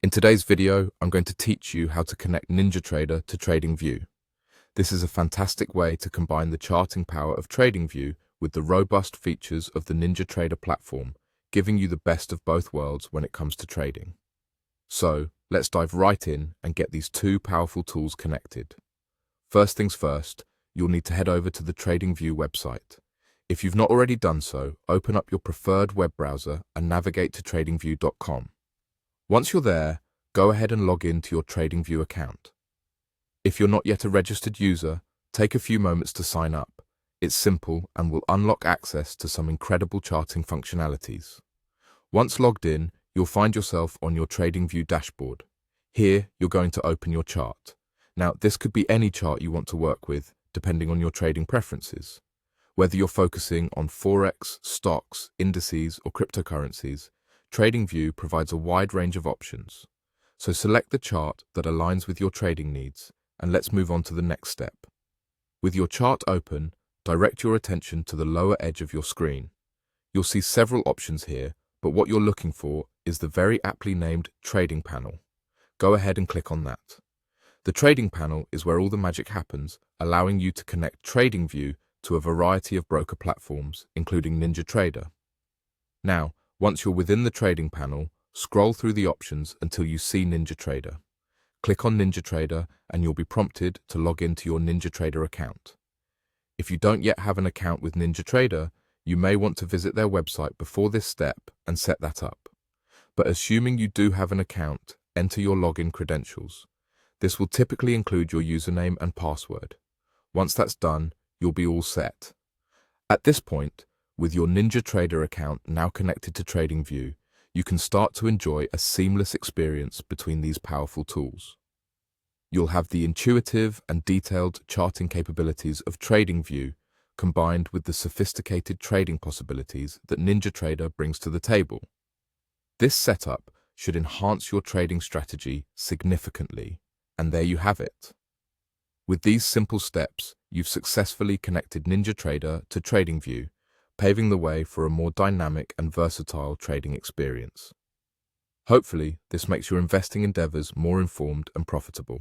In today's video, I'm going to teach you how to connect NinjaTrader to TradingView. This is a fantastic way to combine the charting power of TradingView with the robust features of the NinjaTrader platform, giving you the best of both worlds when it comes to trading. So, let's dive right in and get these two powerful tools connected. First things first, you'll need to head over to the TradingView website. If you've not already done so, open up your preferred web browser and navigate to tradingview.com. Once you're there, go ahead and log in to your TradingView account. If you're not yet a registered user, take a few moments to sign up. It's simple and will unlock access to some incredible charting functionalities. Once logged in, you'll find yourself on your TradingView dashboard. Here, you're going to open your chart. Now, this could be any chart you want to work with, depending on your trading preferences. Whether you're focusing on Forex, stocks, indices, or cryptocurrencies, TradingView provides a wide range of options. So select the chart that aligns with your trading needs, and let's move on to the next step. With your chart open, direct your attention to the lower edge of your screen. You'll see several options here, but what you're looking for is the very aptly named Trading Panel. Go ahead and click on that. The Trading Panel is where all the magic happens, allowing you to connect TradingView to a variety of broker platforms, including NinjaTrader. Now, once you're within the Trading Panel, scroll through the options until you see NinjaTrader. Click on NinjaTrader and you'll be prompted to log into your NinjaTrader account. If you don't yet have an account with NinjaTrader, you may want to visit their website before this step and set that up. But assuming you do have an account, enter your login credentials. This will typically include your username and password. Once that's done, you'll be all set. At this point, with your NinjaTrader account now connected to TradingView, you can start to enjoy a seamless experience between these powerful tools. You'll have the intuitive and detailed charting capabilities of TradingView combined with the sophisticated trading possibilities that NinjaTrader brings to the table. This setup should enhance your trading strategy significantly, and there you have it. With these simple steps, you've successfully connected NinjaTrader to TradingView, paving the way for a more dynamic and versatile trading experience. Hopefully, this makes your investing endeavors more informed and profitable.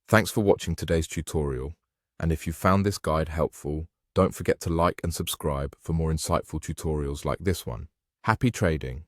Thanks for watching today's tutorial, and if you found this guide helpful, don't forget to like and subscribe for more insightful tutorials like this one. Happy trading!